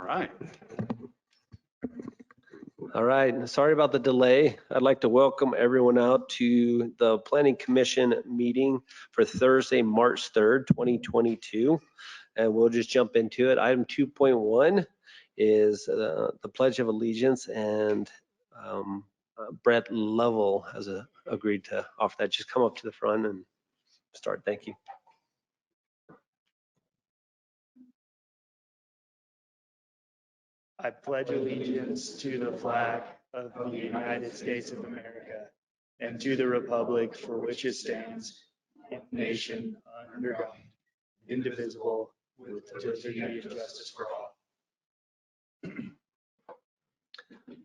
right. All right, sorry about the delay. I'd like to welcome everyone out to the Planning Commission meeting for Thursday, March 3rd, 2022. And we'll just jump into it. Item 2.1 is the Pledge of Allegiance, and Brett Lovell has agreed to offer that. Just come up to the front and start. Thank you. I pledge allegiance to the flag of the United States of America and to the republic for which it stands, one nation under God, indivisible, with liberty and justice for all.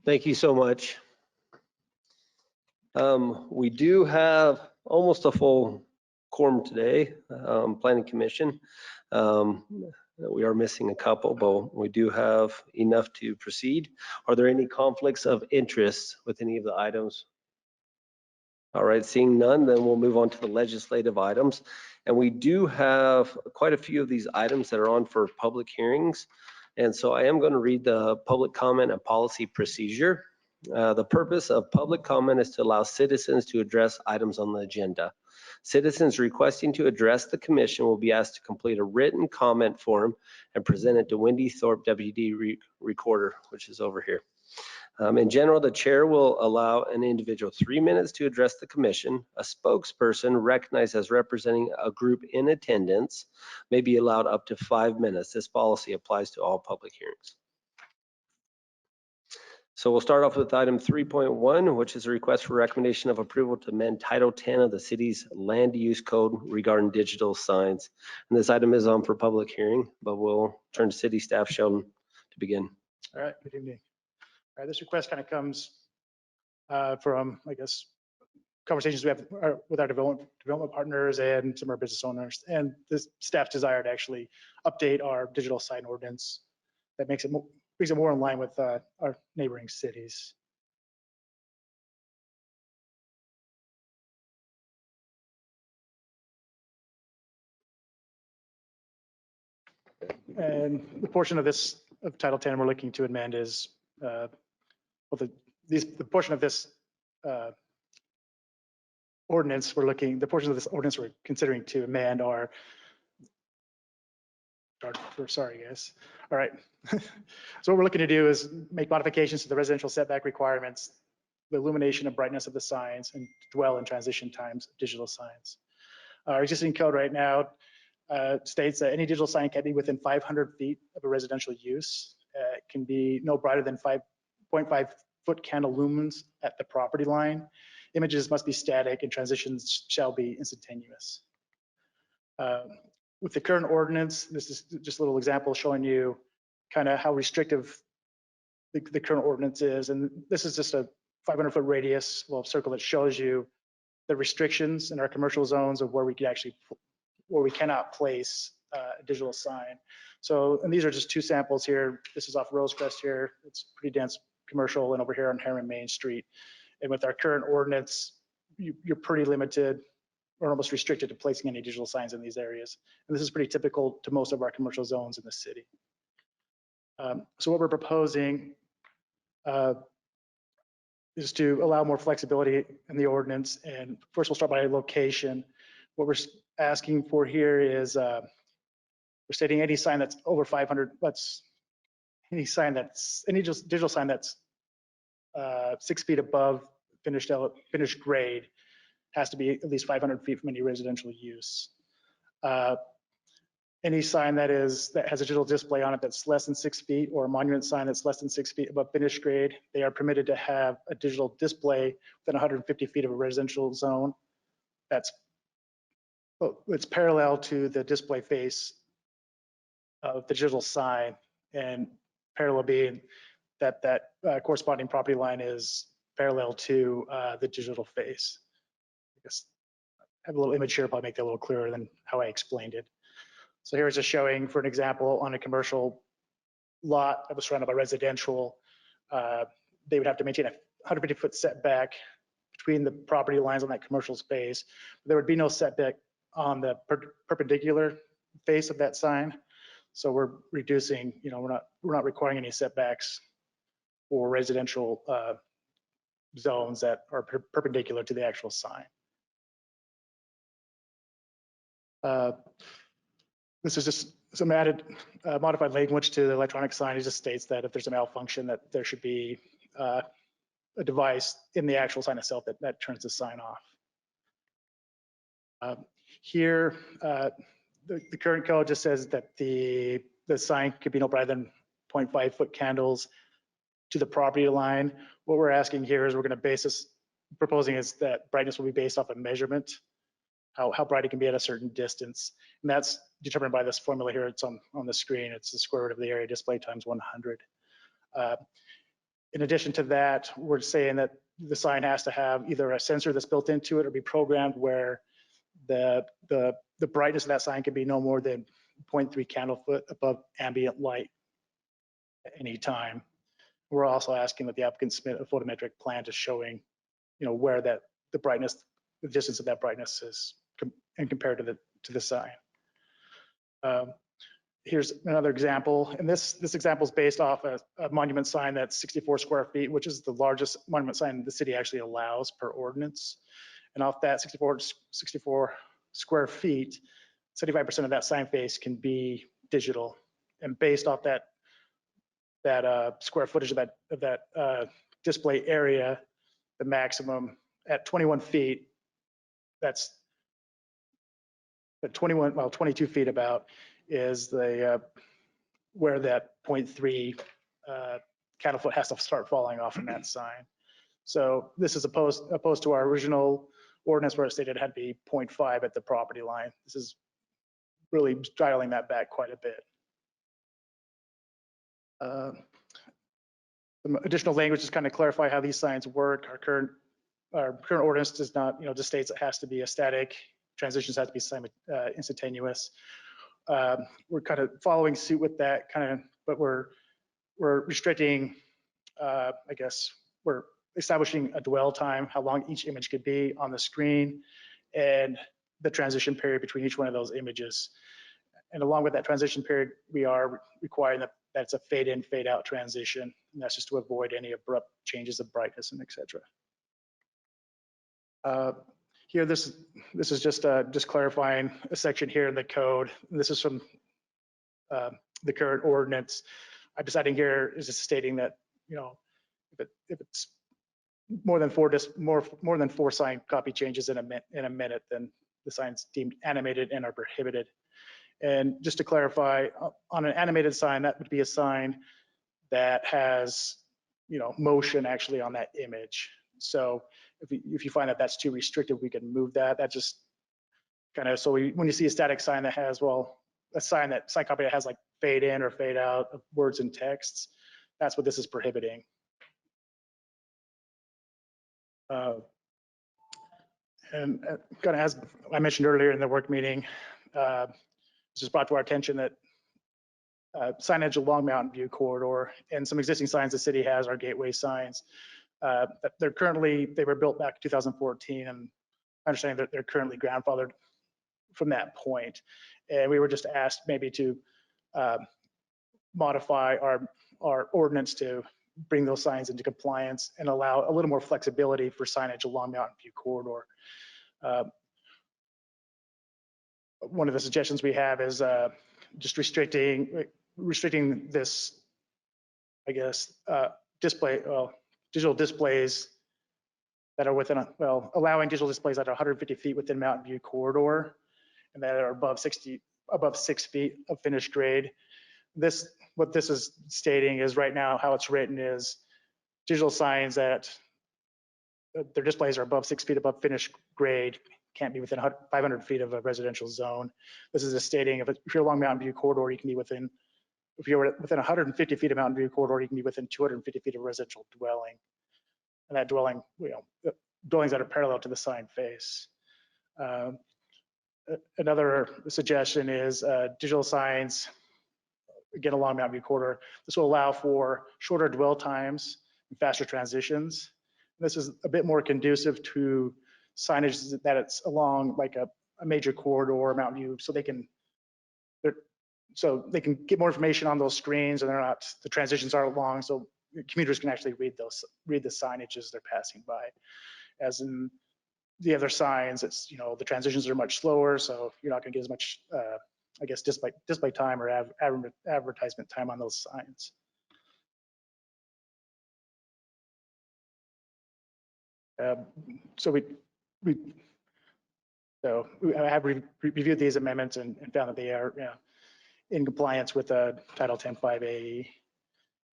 Thank you so much. We do have almost a full quorum today, Planning Commission. We are missing a couple, but we do have enough to proceed. Are there any conflicts of interest with any of the items? All right, seeing none, then we'll move on to the legislative items. And we do have quite a few of these items that are on for public hearings. And so I am going to read the public comment and policy procedure. The purpose of public comment is to allow citizens to address items on the agenda. Citizens requesting to address the commission will be asked to complete a written comment form and present it to Wendy Thorpe, WD Recorder, which is over here. In general, the chair will allow an individual 3 minutes to address the commission. A spokesperson recognized as representing a group in attendance may be allowed up to 5 minutes. This policy applies to all public hearings. So we'll start off with item 3.1, which is a request for recommendation of approval to amend Title 10 of the city's land use code regarding digital signs. And this item is on for public hearing, but we'll turn to city staff, Sheldon, to begin. All right, good evening. All right, this request kind of comes from, I guess, conversations we have with our development partners and some of our business owners, and this staff's desire to actually update our digital sign ordinance that makes it brings it more in line with our neighboring cities. And the portion of this of Title 10 we're looking to amend is the portion of this ordinance we're considering to amend are. Sorry, guys. All right. So what we're looking to do is make modifications to the residential setback requirements, the illumination and brightness of the signs, and dwell and transition times of digital signs. Our existing code right now states that any digital sign can be within 500 feet of a residential use. It can be no brighter than 5.5 foot candle lumens at the property line. Images must be static and transitions shall be instantaneous. With the current ordinance, this is just a little example showing you kind of how restrictive the current ordinance is. And this is just a 500-foot radius, circle that shows you the restrictions in our commercial zones of where we cannot place a digital sign. So, and these are just two samples here. This is off Rosecrest here. It's pretty dense commercial, and over here on Herriman Main Street. And with our current ordinance, you're pretty limited or almost restricted to placing any digital signs in these areas. And this is pretty typical to most of our commercial zones in the city. So what we're proposing is to allow more flexibility in the ordinance. And first we'll start by location. What we're asking for here is we're stating any sign that's over 500, any digital sign that's 6 feet above finished grade has to be at least 500 feet from any residential use. Any sign that has a digital display on it that's less than 6 feet, or a monument sign that's less than 6 feet above finished grade, they are permitted to have a digital display within 150 feet of a residential zone. It's parallel to the display face of the digital sign, and parallel being that corresponding property line is parallel to the digital face. I guess I have a little image here, probably make that a little clearer than how I explained it. So here's just showing, for an example, on a commercial lot that was surrounded by residential, they would have to maintain a 150-foot setback between the property lines on that commercial space. There would be no setback on the perpendicular face of that sign. So we're reducing, we're not requiring any setbacks for residential zones that are perpendicular to the actual sign. This is just some added modified language to the electronic sign. It just states that if there's a malfunction, that there should be a device in the actual sign itself that turns the sign off. Here, the current code just says that the sign could be no brighter than 0.5 foot candles to the property line. What we're asking here is we're going to base this, proposing is that brightness will be based off a measurement, how bright it can be at a certain distance. And that's determined by this formula here. It's on the screen. It's the square root of the area display times 100. In addition to that, we're saying that the sign has to have either a sensor that's built into it or be programmed where the brightness of that sign can be no more than 0.3 candle foot above ambient light at any time. We're also asking that the applicant submit a photometric plan just showing, where the brightness, the distance of that brightness is and compared to the sign. Here's another example, and this example is based off a monument sign that's 64 square feet, which is the largest monument sign the city actually allows per ordinance. And off that 64 square feet, 75% of that sign face can be digital. And based off that square footage of that display area, the maximum at 21 feet, that's the 22 feet about is the where that 0.3 candle foot has to start falling off from that sign. So this is opposed to our original ordinance where it stated it had to be 0.5 at the property line. This is really dialing that back quite a bit. Some additional language just kind of clarify how these signs work. Our current ordinance does not, just states it has to be a static. Transitions have to be instantaneous. We're kind of following suit with that but we're restricting, I guess, we're establishing a dwell time, how long each image could be on the screen, and the transition period between each one of those images. And along with that transition period, we are requiring that it's a fade in, fade out transition. And that's just to avoid any abrupt changes of brightness and et cetera. Here, this is just clarifying a section here in the code. This is from the current ordinance. I'm deciding here is just stating that, if it's more than four sign copy changes in a minute, then the sign's deemed animated and are prohibited. And just to clarify, on an animated sign, that would be a sign that has, motion actually on that image. So if you find that that's too restrictive, we can move that. That just kind of, so when you see a static sign that has, a sign copy that has like fade in or fade out of words and texts, that's what this is prohibiting. And kind of as I mentioned earlier in the work meeting, this was brought to our attention that signage along Mountain View corridor and some existing signs the city has are gateway signs. They were built back in 2014, and I understand that they're currently grandfathered from that point. And we were just asked maybe to modify our ordinance to bring those signs into compliance and allow a little more flexibility for signage along Mountain View corridor. One of the suggestions we have is just restricting this, I guess, digital displays that are within, allowing digital displays that are 150 feet within Mountain View corridor and that are above 6 feet of finished grade. What this is stating is right now how it's written is digital signs that their displays are above 6 feet above finished grade can't be within 500 feet of a residential zone. This is just stating if you're along Mountain View corridor, you can be within, if you're within 150 feet of Mountain View corridor, you can be within 250 feet of residential dwelling. And that dwelling, dwellings that are parallel to the sign face. Another suggestion is digital signs, again, along Mountain View corridor. This will allow for shorter dwell times and faster transitions. This is a bit more conducive to signage that it's along like a major corridor, Mountain View, so so they can get more information on those screens, and the transitions aren't long, so commuters can actually read the signage as they're passing by. As in the other signs, it's, the transitions are much slower, so you're not going to get as much, I guess, display time or advertisement time on those signs. So I have reviewed these amendments and found that they are in compliance with Title 10.5A,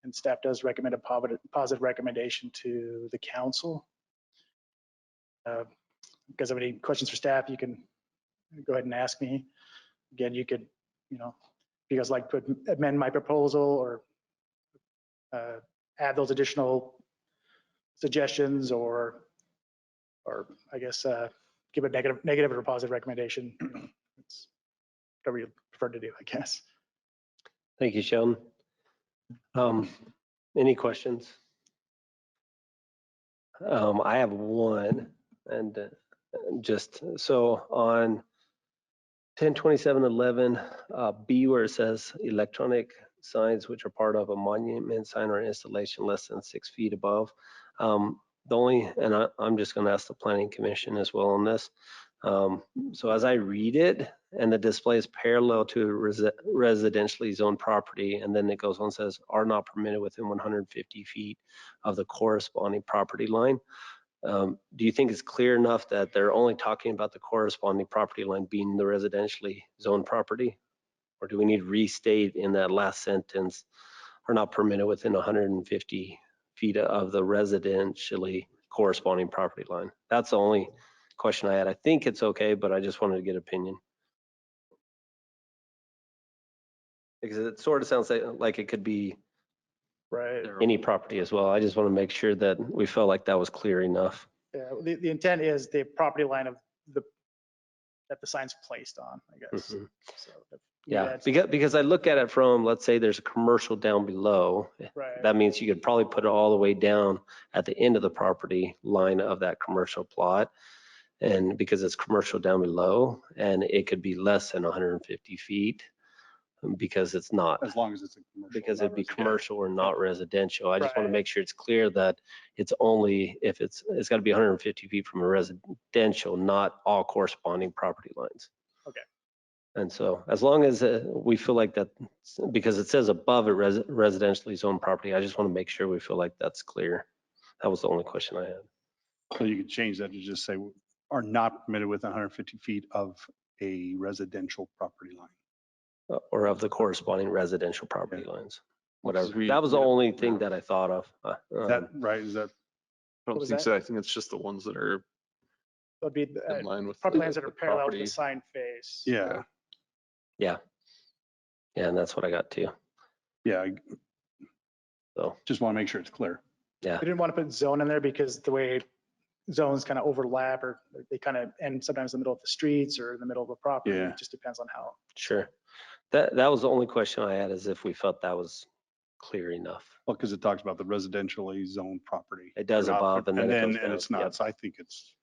and staff does recommend a positive recommendation to the council. If you guys have any questions for staff, you can go ahead and ask me. Again, you could, if you guys like to amend my proposal or add those additional suggestions, or I guess give a negative or positive recommendation. It's whatever you prefer to do, I guess. Thank you, Sheldon. Any questions? I have one, and just so on 102711 B, where it says electronic signs which are part of a monument sign or installation less than 6 feet above. I'm just going to ask the planning commission as well on this. So as I read it, and the display is parallel to residentially zoned property, and then it goes on and says are not permitted within 150 feet of the corresponding property line. Do you think it's clear enough that they're only talking about the corresponding property line being the residentially zoned property? Or do we need to restate in that last sentence, are not permitted within 150 feet of the residentially corresponding property line? That's the only question I had. I think it's okay, but I just wanted to get opinion. Because it sort of sounds like it could be Right. any property as well. I just want to make sure that we felt like that was clear enough. Yeah, the intent is the property line of that the sign's placed on, I guess. Mhm. So Yeah, because I look at it from, let's say there's a commercial down below. right. That means you could probably put it all the way down at the end of the property line of that commercial plot. And because it's commercial down below, and it could be less than 150 feet because it's not. As long as it's a commercial. Because not it'd be residential. commercial or not residential. I just want to Right. make sure it's clear that it's only if it's got to be 150 feet from a residential, not all corresponding property lines. Okay. And so as long as we feel like that, because it says above it residentially zoned property, I just want to make sure we feel like that's clear. That was the only question I had. So you could change that to just say are not permitted within 150 feet of a residential property line. Or of the corresponding residential property Yeah. lines, whatever. Because That was the only thing yeah. that I thought of. Is that right? Is that, I What don't was think that? so. I think it's just the ones that are That'd be in line with property the, lines that are the parallel to property. the sign face. yeah, Yeah, and that's what I got too. yeah. So Just want to make sure it's clear. yeah, We didn't want to put zone in there because the way zones kind of overlap, or they kind of end sometimes in the middle of the streets or in the middle of a property. Yeah. It just depends on how. sure. That was the only question I had, is if we felt that was clear enough. Well, because it talks about the residentially zoned property. It does Or not, above, and then it goes down. and it's not. Yep. So I think it's,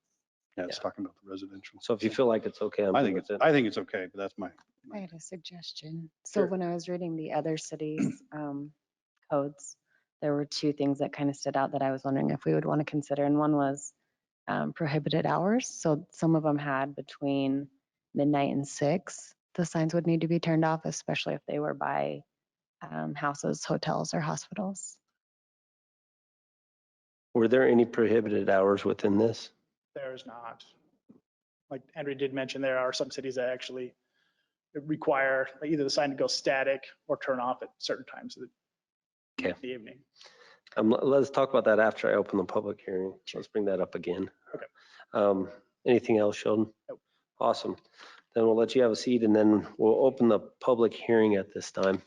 it's Yeah. talking about the residential. So if you feel like it's okay, I'm I good think with it's, it. I think it's okay, but that's my. I had a suggestion. So Sure. when I was reading the other cities' codes, there were two things that kind of stood out that I was wondering if we would want to consider. And one was prohibited hours. So some of them had between midnight and 6, the signs would need to be turned off, especially if they were by houses, hotels, or hospitals. Were there any prohibited hours within this? There's not. Like Andrew did mention, there are some cities that actually require either the sign to go static or turn off at certain times of Okay. the evening. Let's talk about that after I open the public hearing. Let's bring that up again. Okay. Anything else, Sheldon? Nope. Awesome. Then we'll let you have a seat, and then we'll open the public hearing at this time.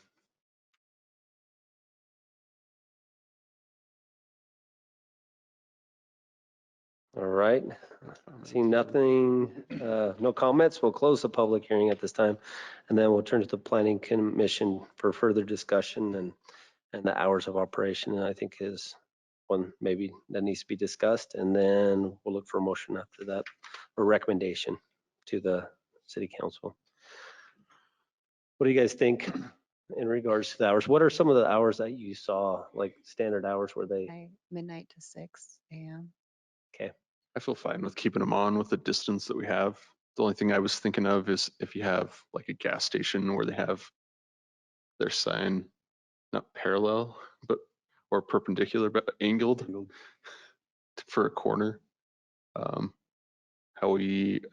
All right. Seeing nothing, no comments, we'll close the public hearing at this time, and then we'll turn to the planning commission for further discussion and the hours of operation, and I think is one maybe that needs to be discussed, and then we'll look for a motion after that, or recommendation to the city council. What do you guys think in regards to the hours? What are some of the hours that you saw, like standard hours where they, Midnight to 6 a.m. I feel fine with keeping them on with the distance that we have. The only thing I was thinking of is if you have like a gas station where they have their sign not parallel, but or perpendicular, but angled for a corner. I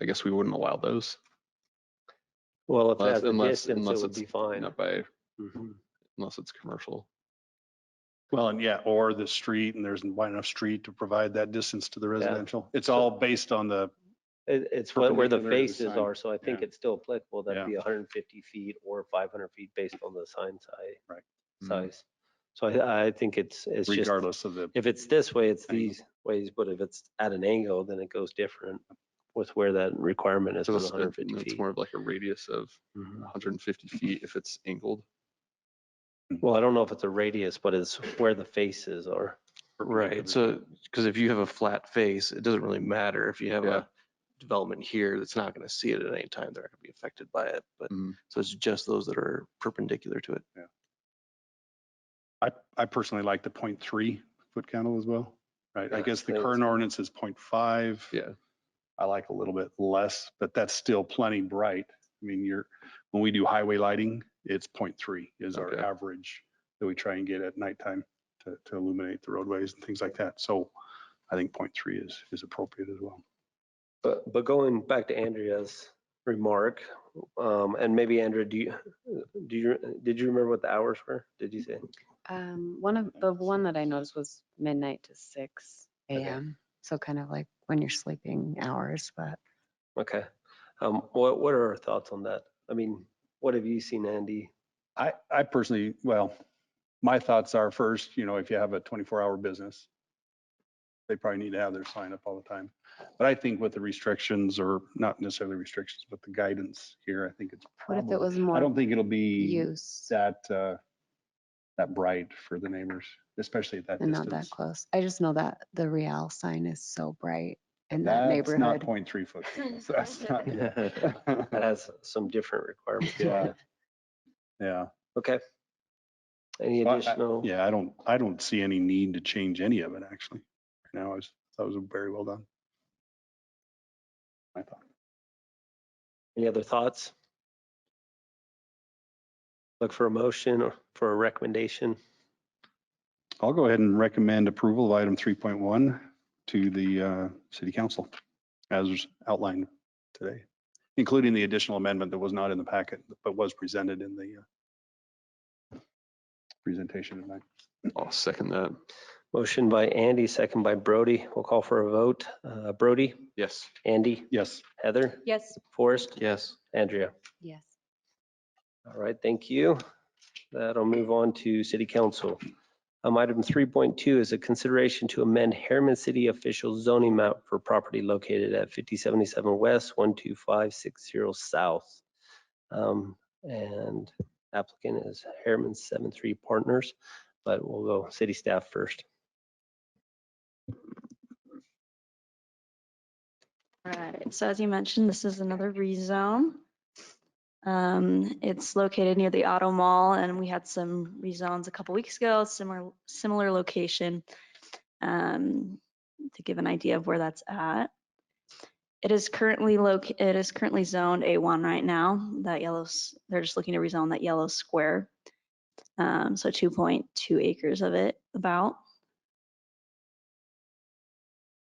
guess we wouldn't allow those well, if it has the unless distance, it would it's be fine. not by, Mhm. unless it's commercial. Well, and yeah, or the street, and there's wide enough street to provide that distance to the residential. It's So- all based on the, It's where the Perpendicular to the faces sign. are, so I think Yeah. it's still applicable. That'd Yeah. be 150 feet or 500 feet based on the sign Right. size. So I think it's just, regardless of the, if it's this way, it's Angle. these ways, but if it's at an angle, then it goes different with where that requirement is for the 150 It's feet. more of like a radius of Mhm. 150 feet if it's angled. Well, I don't know if it's a radius, but it's where the faces are. Right, so, because if you have a flat face, it doesn't really matter. If you have Yeah. a development here that's not gonna see it at any time, they're not gonna be affected by it. But, Mhm. so it's just those that are perpendicular to it. I personally like the 0.3 foot candle as well, right? I Yeah, guess the I think current it's- ordinance is 0.5. Yeah. I like a little bit less, but that's still plenty bright. I mean, when we do highway lighting, it's 0.3 is our Okay. average that we try and get at nighttime to illuminate the roadways and things like that. So I think 0.3 is appropriate as well. But going back to Andrea's remark, and maybe Andrea, did you remember what the hours were? Did you say? The one that I noticed was midnight to 6 Okay. a.m. So kind of like when you're sleeping hours, but Okay. What are our thoughts on that? I mean, what have you seen, Andy? I personally, well, my thoughts are first, if you have a 24-hour business, they probably need to have their sign up all the time. But I think with the restrictions, or not necessarily restrictions, but the guidance here, I think it's what if it probably, was I more don't think it'll be use that bright for the neighbors, especially at that and not that distance. close? I just know that the Real sign is so bright in that That's not neighborhood. 0.3 foot. So that's not. That has some different requirements. Yeah. Yeah. Okay. Any But additional? Yeah, I don't see any need to change any of it, actually. Right now, that was very well done. I thought. Any other thoughts? Look for a motion or for a recommendation. I'll go ahead and recommend approval of item 3.1 to the city council as outlined today, including the additional amendment that was not in the packet, but was presented in the presentation tonight. I'll second that. Motion by Andy, second by Brody. We'll call for a vote. Brody, Yes. Andy, Yes. Heather, Yes. Forrest, Yes. Andrea. Yes. All right, thank you. That'll move on to city council. Item 3.2 is a consideration to amend Harriman City official zoning map for property located at 5077 West, 12560 South. And applicant is Herriman 73 Partners, but we'll go city staff first. Right, so as you mentioned, this is another rezone. It's located near the Auto Mall, and we had some rezones a couple weeks ago, similar location, to give an idea of where that's at. It is currently zoned A1 right now. They're just looking to rezone that yellow square. So 2.2 acres of it about.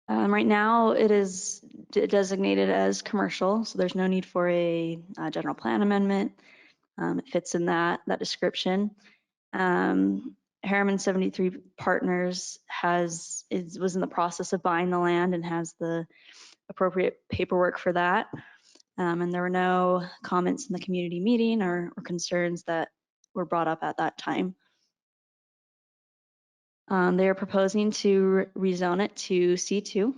Right now, it is designated as commercial, so there's no need for a general plan amendment. It fits in that description. Harriman 73 Partners was in the process of buying the land and has the appropriate paperwork for that. And there were no comments in the community meeting or concerns that were brought up at that time. They are proposing to rezone it to C2.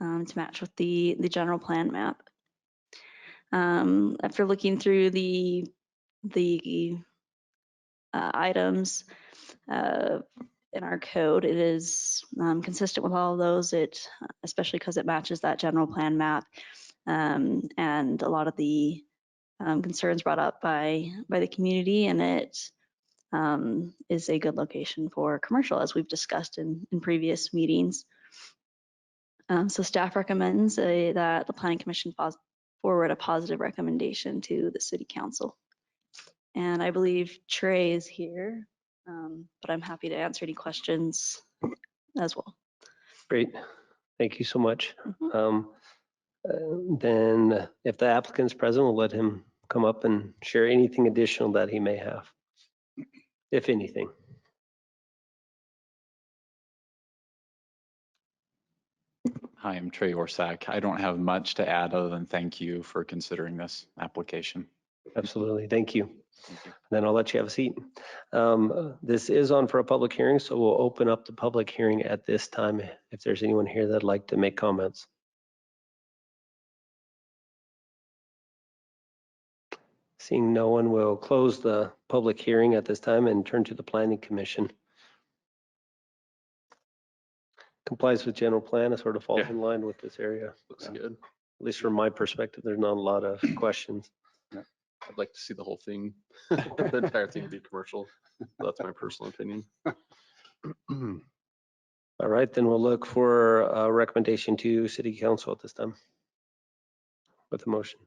To match with the general plan map. After looking through the items in our code, it is consistent with all of those. Especially because it matches that general plan map, and a lot of the concerns brought up by the community, and it is a good location for commercial, as we've discussed in previous meetings. So staff recommends that the Planning Commission forward a positive recommendation to the City Council. And I believe Trey is here, but I'm happy to answer any questions as well. Great. Thank you so much. Mhm. Then if the applicant's present, we'll let him come up and share anything additional that he may have, if anything. Hi, I'm Trey Orsak. I don't have much to add other than thank you for considering this application. Absolutely. Thank you. Thank you. Then I'll let you have a seat. This is on for a public hearing, so we'll open up the public hearing at this time. If there's anyone here that'd like to make comments. Seeing no one, will close the public hearing at this time and turn to the Planning Commission. Complies with general plan, it sort of falls Yeah. in line with this area. Looks good. At least from my perspective, there's not a lot of questions. I'd like to see the whole thing, the entire thing be commercial. That's my personal opinion. All right, then we'll look for a recommendation to City Council at this time with a motion.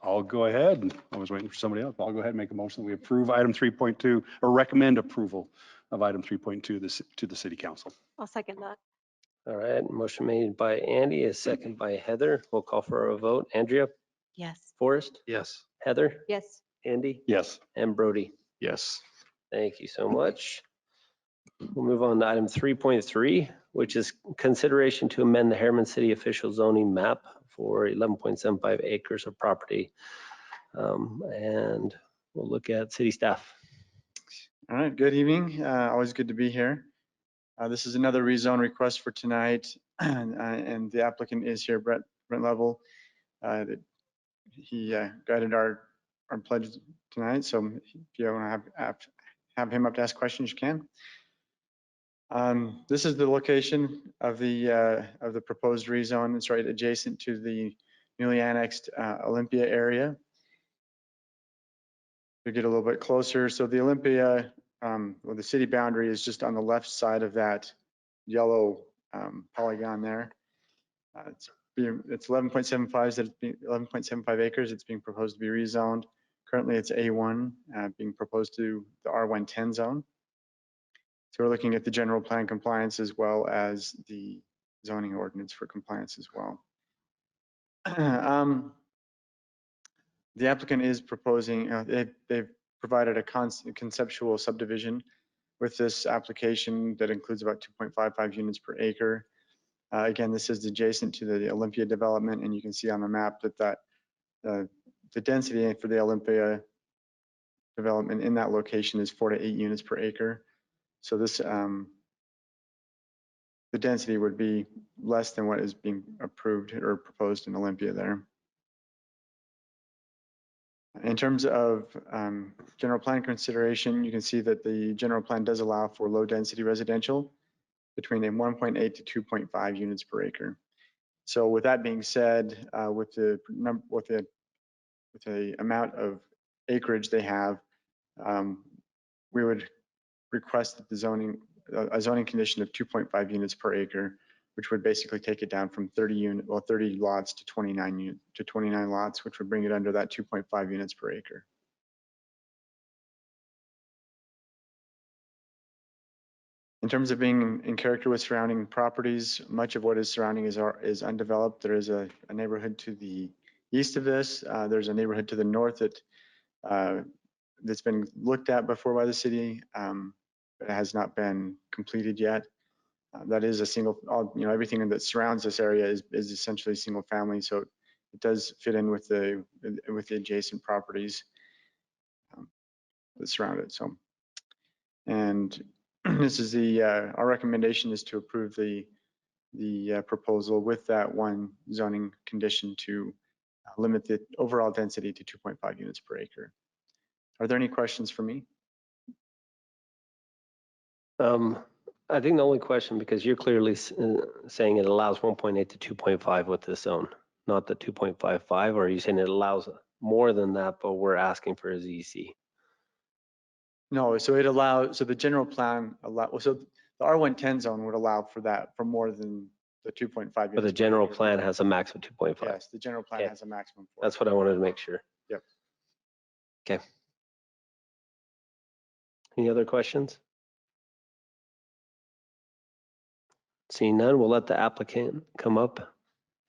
I'll go ahead. I was waiting for somebody else. I'll go ahead and make a motion that we approve item 3.2 or recommend approval of item 3.2 to the City Council. I'll second that. All right, motion made by Andy, a second by Heather. We'll call for a vote. Andrea, Yes. Forrest, Yes. Heather, Yes. Andy, Yes. and Brody. Yes. Thank you so much. We'll move on to item 3.3, which is consideration to amend the Harriman City official zoning map for 11.75 acres of property. And we'll look at city staff. All right, good evening. Always good to be here. This is another rezone request for tonight, and the applicant is here, Brent Level. He guided our pledge tonight, so if you want to have him up to ask questions, you can. This is the location of the proposed rezone. It's right adjacent to the newly annexed Olympia area. To get a little bit closer, so the Olympia, well, the city boundary is just on the left side of that yellow polygon there. It's 11.75, 11.75 acres. It's being proposed to be rezoned. Currently, it's A1, being proposed to the R110 zone. So we're looking at the general plan compliance as well as the zoning ordinance for compliance as well. The applicant is proposing, they've provided a conceptual subdivision with this application that includes about 2.55 units per acre. Again, this is adjacent to the Olympia development, and you can see on the map that the density for the Olympia development in that location is 4 to 8 units per acre. So this, the density would be less than what is being approved or proposed in Olympia there. In terms of general plan consideration, you can see that the general plan does allow for low density residential between a 1.8 to 2.5 units per acre. So with that being said, with the amount of acreage they have, we would request that a zoning condition of 2.5 units per acre, which would basically take it down from 30 lots to 29 lots, which would bring it under that 2.5 units per acre. In terms of being in character with surrounding properties, much of what is surrounding is undeveloped. There is a neighborhood to the east of this. There's a neighborhood to the north that's been looked at before by the city, but it has not been completed yet. That is a single, everything that surrounds this area is essentially single family, so it does fit in with the adjacent properties that surround it. So, and this is our recommendation is to approve the proposal with that one zoning condition to limit the overall density to 2.5 units per acre. Are there any questions for me? I think the only question, because you're clearly saying it allows 1.8 to 2.5 with this zone. not the 2.55, or are you saying it allows more than that, but we're asking for a ZC? No, so it allows, so the general plan so the R110 zone would allow for that, for more than the 2.5. But the units per general acre. plan has a max of 2.5. Yes, the general plan Okay. has a maximum. For That's what I wanted to make sure. Yep. Okay. Any other questions? Seeing none, we'll let the applicant come up.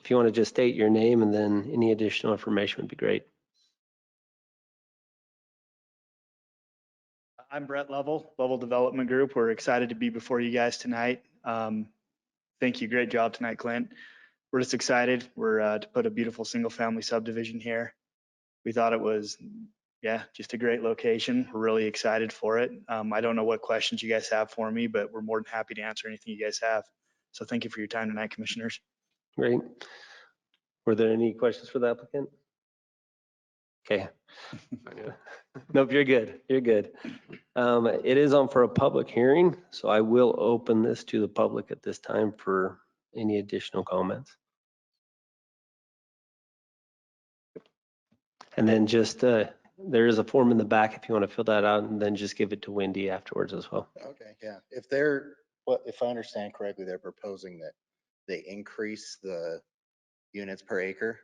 If you want to just state your name and then any additional information would be great. I'm Brett Lovell Development Group. We're excited to be before you guys tonight. Thank you. Great job tonight, Clint. We're just excited. We're to put a beautiful single family subdivision here. We thought it was, just a great location. We're really excited for it. I don't know what questions you guys have for me, but we're more than happy to answer anything you guys have. So thank you for your time tonight, commissioners. Great. Were there any questions for the applicant? Okay. Nope, you're good. You're good. It is on for a public hearing, so I will open this to the public at this time for any additional comments. And then just, there is a form in the back if you want to fill that out, and then just give it to Wendy afterwards as well. Okay, yeah. If I understand correctly, they're proposing that they increase the units per acre.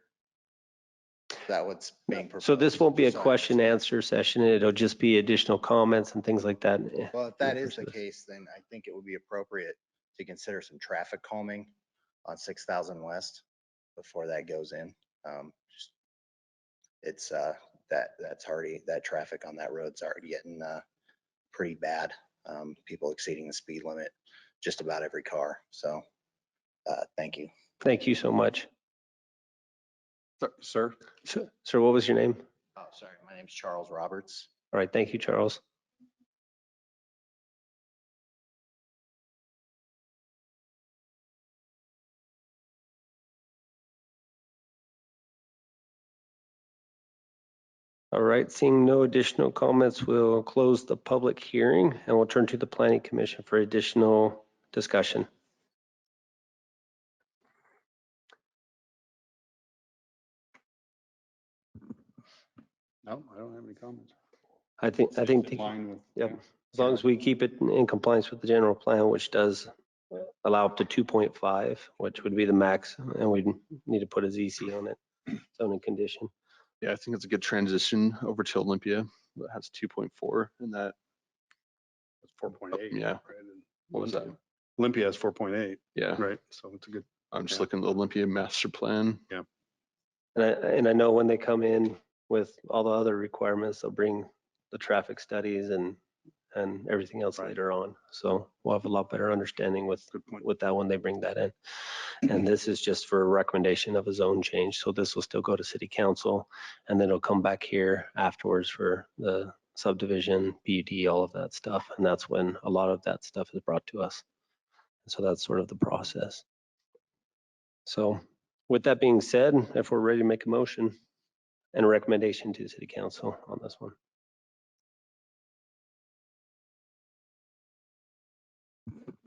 That what's being proposed. So this won't be a So I question understand. answer session. It'll just be additional comments and things like that. Well, if that is for the this. case, then I think it would be appropriate to consider some traffic calming on 6,000 West before that goes in. It's that traffic on that road's already getting pretty bad. People exceeding the speed limit, just about every car. So thank you. Thank you so much. Sir? Sir, what was your name? Oh, sorry. My name's Charles Roberts. All right, thank you, Charles. All right, seeing no additional comments, we'll close the public hearing and we'll turn to the Planning Commission for additional discussion. No, I don't have any comments. I think, Fine with. yep. As long as we keep it in compliance with the general plan, which does allow up to 2.5, which would be the max, and we need to put a ZC on it, zoning condition. Yeah, I think it's a good transition over to Olympia. That has 2.4 in that. It's 4.8. Yeah. Right? What was that? Olympia has 4.8, Yeah. right? So it's a good, I'm just Yeah. looking at the Olympia master plan. And I know when they come in with all the other requirements, they'll bring the traffic studies and everything else Right. later on. So we'll have a lot better understanding with good point. that when they bring that in. And this is just for a recommendation of a zone change. So this will still go to city council and then it'll come back here afterwards for the subdivision, PUD, all of that stuff. And that's when a lot of that stuff is brought to us. So that's sort of the process. So with that being said, if we're ready to make a motion and a recommendation to the city council on this one.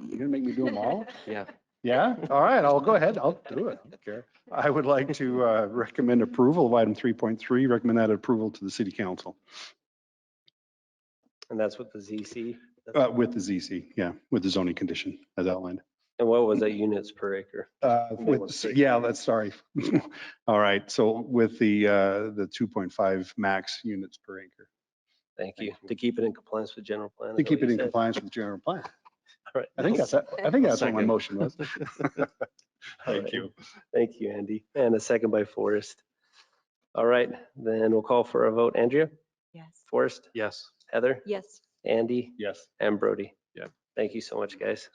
You're gonna make me do them all? Yeah. Yeah, all right, I'll go ahead. I'll do it. I don't care. I would like to recommend approval of item 3.3, recommend that approval to the city council And that's with the ZC. with the ZC, yeah, with the zoning condition as outlined. And what was that units per acre? Yeah, that's sorry. All right, so with the 2.5 max units per acre. Thank you. To keep it in compliance with general plan. To keep it in compliance with the general plan. All right. I think that's what my motion was. Thank you. Thank you, Andy. And a second by Forrest. All right, then we'll call for a vote. Andrea? Yes. Forrest? Yes. Heather? Yes. Andy? Yes. And Brody? Yeah. Thank you so much, guys.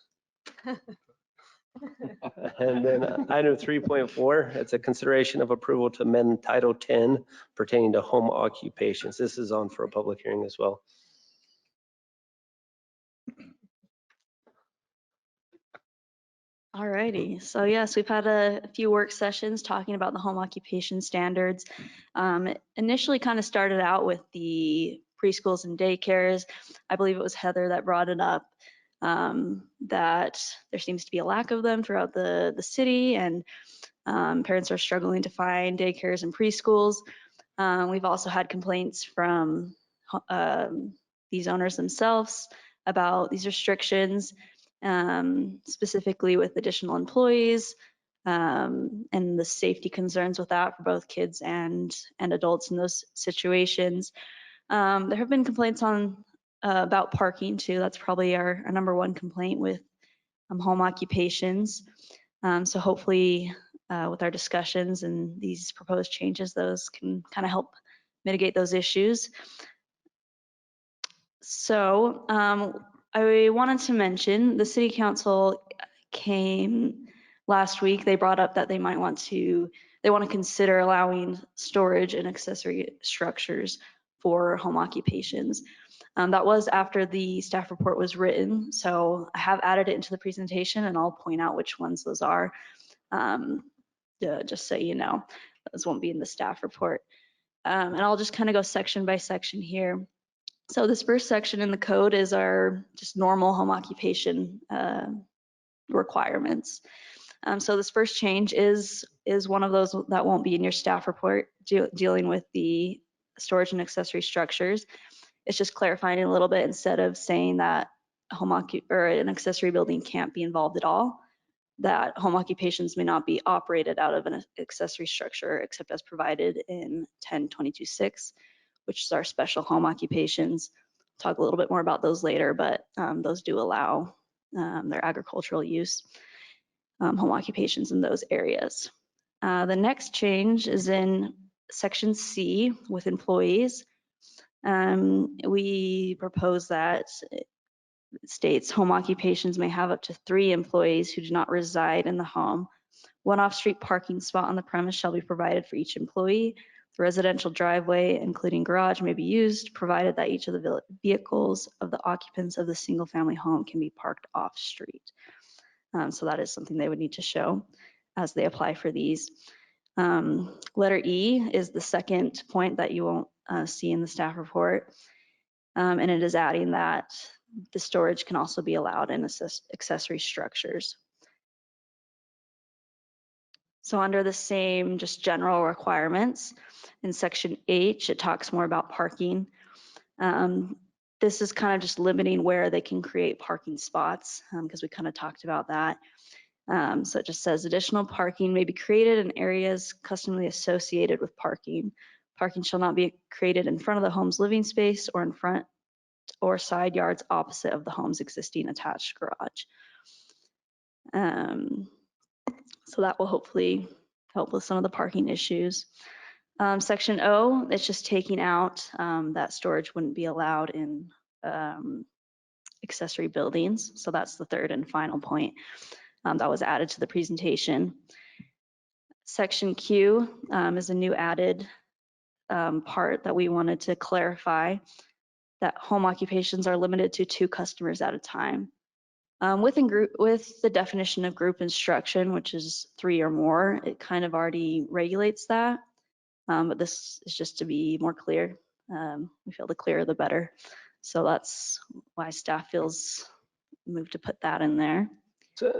And then item 3.4, it's a consideration of approval to amend Title 10 pertaining to home occupations. This is on for a public hearing as well. All righty. So yes, we've had a few work sessions talking about the home occupation standards. It initially kind of started out with the preschools and daycares. I believe it was Heather that brought it up, that there seems to be a lack of them throughout the city, and Parents are struggling to find daycares and preschools. We've also had complaints from these owners themselves about these restrictions, specifically with additional employees, and the safety concerns with that for both kids and adults in those situations. There have been complaints on about parking too. That's probably our number one complaint with home occupations. So hopefully with our discussions and these proposed changes, those can kind of help mitigate those issues. So I wanted to mention the city council came last week. They brought up that they want to consider allowing storage and accessory structures for home occupations. That was after the staff report was written. So I have added it into the presentation and I'll point out which ones those are. Just so you know, those won't be in the staff report. And I'll just kind of go section by section here. So this first section in the code is our just normal home occupation requirements. So this first change is one of those that won't be in your staff report, dealing with the storage and accessory structures. It's just clarifying it a little bit. Instead of saying that an accessory building can't be involved at all, that home occupations may not be operated out of an accessory structure except as provided in 1022.6, which is our special home occupations. Talk a little bit more about those later, but those do allow their agricultural use, home occupations in those areas. The next change is in section C with employees. We propose that it states home occupations may have up to 3 employees who do not reside in the home. One off-street parking spot on the premise shall be provided for each employee. The residential driveway, including garage, may be used, provided that each of the vehicles of the occupants of the single-family home can be parked off-street. So that is something they would need to show as they apply for these. Letter E is the second point that you won't see in the staff report. And it is adding that the storage can also be allowed in accessory structures. So under the same just general requirements, in section H, it talks more about parking. This is kind of just limiting where they can create parking spots, because we kind of talked about that. So it just says additional parking may be created in areas customarily associated with parking. Parking shall not be created in front of the home's living space or in front or side yards opposite of the home's existing attached garage. So that will hopefully help with some of the parking issues. Section O, it's just taking out that storage wouldn't be allowed in accessory buildings. So that's the third and final point that was added to the presentation. Section Q is a new added part that we wanted to clarify, that home occupations are limited to 2 customers at a time. With the definition of group instruction, which is 3 or more, it kind of already regulates that. But this is just to be more clear. We feel the clearer the better. So that's why staff feels moved to put that in there.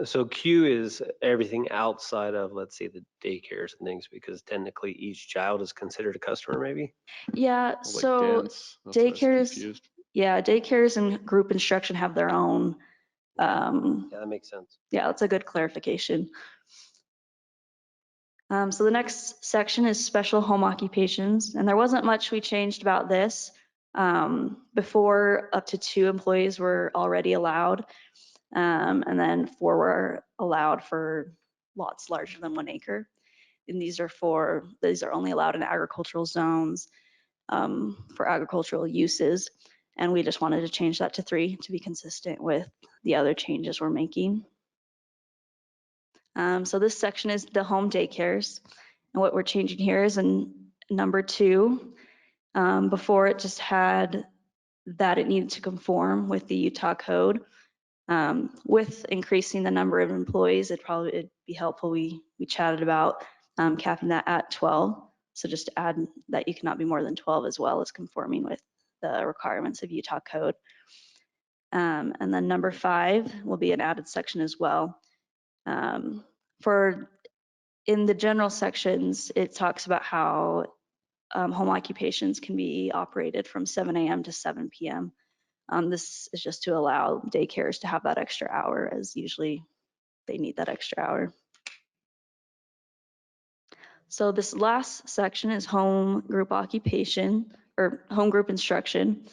So Q is everything outside of, let's say, the daycares and things, because technically each child is considered a customer, maybe? Yeah, Like so dance, that's why I was daycares, confused. yeah, daycares and group instruction have their own. Yeah, that makes sense. Yeah, that's a good clarification. So the next section is special home occupations, and there wasn't much we changed about this. Before, up to 2 employees were already allowed, and then 4 were allowed for lots larger than 1 acre. And these are only allowed in agricultural zones for agricultural uses. And we just wanted to change that to 3 to be consistent with the other changes we're making. So this section is the home daycares. And what we're changing here is in number 2. Before it just had that it needed to conform with the Utah code. With increasing the number of employees, it'd be helpful. We chatted about capping that at 12. So just to add that you cannot be more than 12 as well as conforming with the requirements of Utah code. And then number 5 will be an added section as well. For in the general sections, it talks about how home occupations can be operated from 7 a.m. to 7 p.m. This is just to allow daycares to have that extra hour, as usually they need that extra hour. So this last section is home group occupation or home group instruction.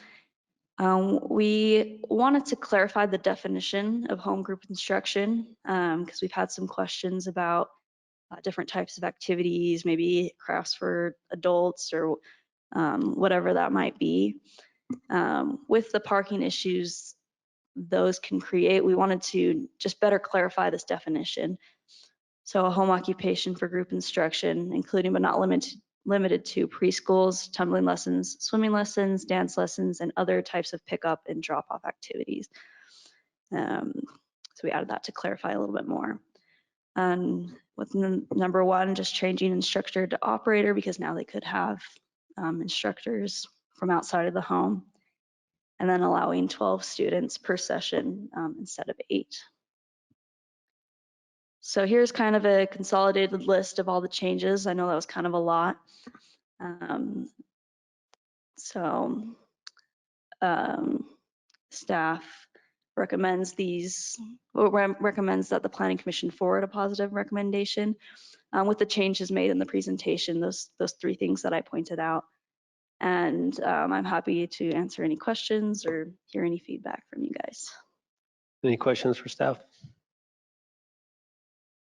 We wanted to clarify the definition of home group instruction because we've had some questions about different types of activities, maybe crafts for adults or whatever that might be. With the parking issues those can create, we wanted to just better clarify this definition. So a home occupation for group instruction, including but not limited to preschools, tumbling lessons, swimming lessons, dance lessons, and other types of pickup and drop-off activities. So we added that to clarify a little bit more. And with number one, just changing instructor to operator because now they could have instructors from outside of the home. And then allowing 12 students per session instead of 8. So here's kind of a consolidated list of all the changes. I know that was kind of a lot. Staff recommends recommends that the Planning Commission forward a positive recommendation with the changes made in the presentation, those 3 things that I pointed out. And I'm happy to answer any questions or hear any feedback from you guys. Any questions for staff?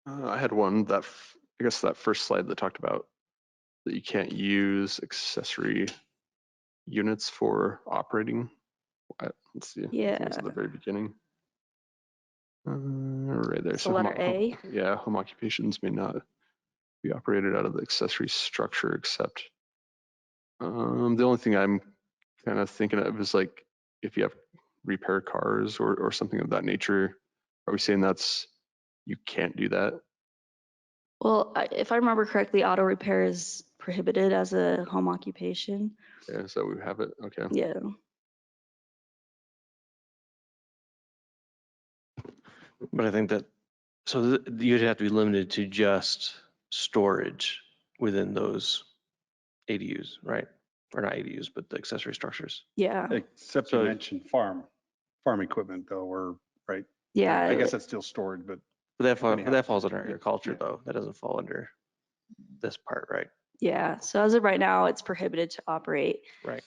I had one that, I guess that first slide that talked about that you can't use accessory units for operating. Let's see. I think it was at the very beginning. Right there. So letter A. Yeah, home occupations may not be operated out of the accessory structure except. The only thing I'm kind of thinking of is like if you have repair cars or something of that nature. Are we saying you can't do that? Well, if I remember correctly, auto repair is prohibited as a home occupation. Yeah, so we have it. Okay. Yeah. But I think that, so you'd have to be limited to just storage within those ADUs, right? Or not ADUs, but the accessory structures. Yeah. Except you So- mentioned farm equipment though, or, right? Yeah. I guess that's still stored, but But Anyhow. that falls under agriculture Yeah. though. That doesn't fall under this part, right? Yeah. So as of right now, it's prohibited to operate Right.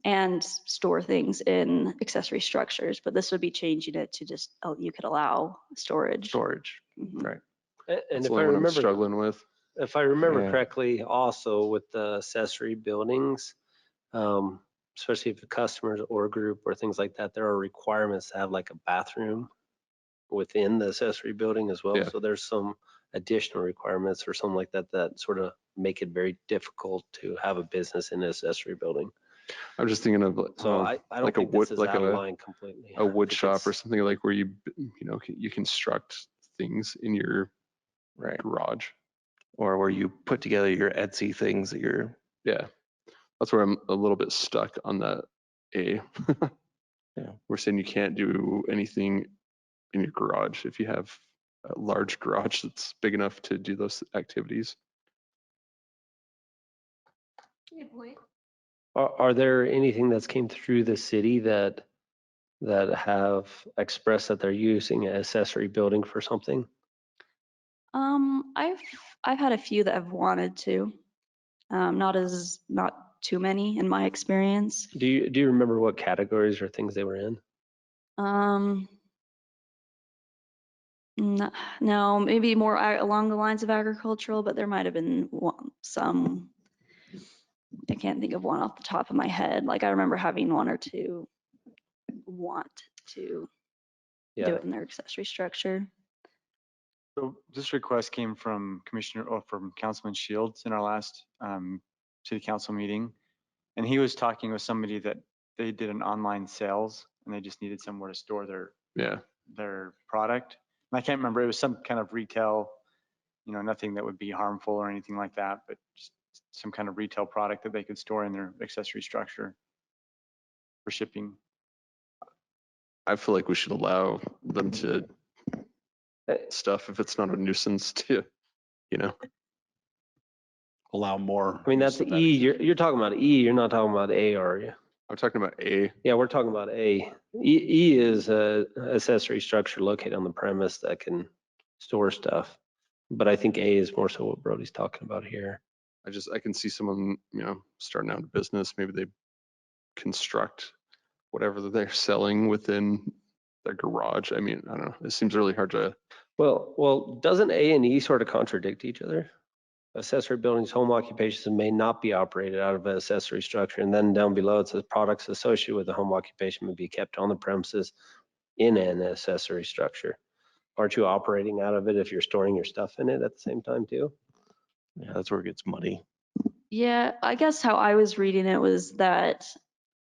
and store things in accessory structures, but this would be changing it to just, you could allow storage. Storage, Mhm. right? And That's if the I only one I'm remember, struggling with. if I remember Yeah. correctly, also with the accessory buildings, especially if the customers or a group or things like that, there are requirements to have like a bathroom within the accessory building as well. Yeah. So there's some additional requirements or something like that that sort of make it very difficult to have a business in an accessory building. I'm just thinking of So I don't like a think wood, this is like out of line completely. a wood shop or because- something like where you construct things in your Right. garage. Or where you put together your Etsy things that you're, Yeah, that's where I'm a little bit stuck on that A. Yeah. We're saying you can't do anything in your garage if you have a large garage that's big enough to do those activities. Are there anything that's came through the city that have expressed that they're using an accessory building for something? I've had a few that have wanted to, not too many in my experience. Do you remember what categories or things they were in? No, maybe more along the lines of agricultural, but there might have been some. I can't think of one off the top of my head. Like I remember having 1 or 2 want to do it in their accessory structure. So this request came from from Councilman Shields in our last city council meeting. And he was talking with somebody that they did an online sales and they just needed somewhere to store their product. And I can't remember, it was some kind of retail, nothing that would be harmful or anything like that, but just some kind of retail product that they could store in their accessory structure for shipping. I feel like we should allow them to stuff if it's not a nuisance to you know? Allow more. I mean, that's use of that E, exemption. you're talking about E, you're not talking about A, are you? I'm talking about A. Yeah, we're talking about A. E is a accessory structure located on the premise that can store stuff. But I think A is more so what Brody's talking about here. I can see someone, you know, starting out a business, maybe they construct whatever that they're selling within their garage. I mean, I don't know. It seems really hard to, Well, doesn't A and E sort of contradict each other? Accessory buildings, home occupations may not be operated out of an accessory structure. And then down below it says products associated with the home occupation may be kept on the premises in an accessory structure. Aren't you operating out of it if you're storing your stuff in it at the same time too? Yeah, that's where it gets muddy. Yeah, I guess how I was reading it was that,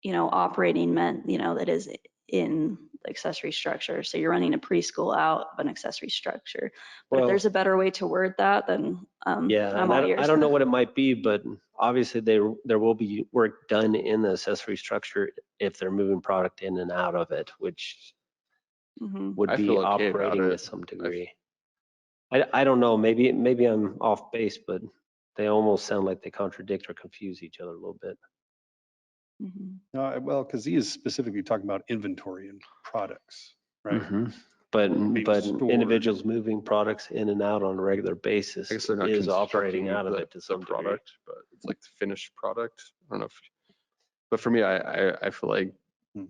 operating meant, that is in the accessory structure. So you're running a preschool out of an accessory structure. But if Well, there's a better way to word that, then yeah, I'm and all ears. I don't know what it might be, but obviously there will be work done in the accessory structure if they're moving product in and out of it, which Mhm. would I be feel okay about operating to it. some degree. I don't know, maybe I'm off base, but they almost sound like they contradict or confuse each other a little bit. Mhm. Well, because he is specifically talking about inventory and products, right? Mhm. But Being stored. individuals moving products in and out on a regular basis I guess they're not is operating constructing out of the, it to the some degree. product, but it's like the finished product. I don't know if, but for me, I feel like, Hmm.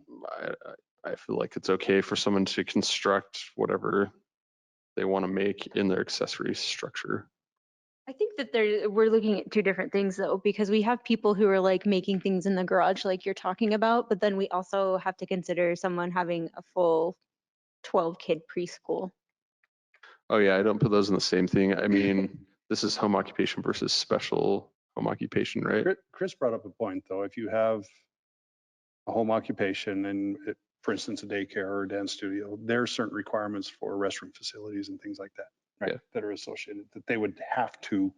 I feel like it's okay for someone to construct whatever they want to make in their accessory structure. I think that we're looking at two different things though, because we have people who are like making things in the garage like you're talking about, but then we also have to consider someone having a full 12 kid preschool. Oh yeah, I don't put those in the same thing. I mean, this is home occupation versus special home occupation, right? Chris brought up a point, though. If you have a home occupation and, for instance, a daycare or a dance studio, there are certain requirements for restroom facilities and things like that, right? Yeah. That are associated, that they would have to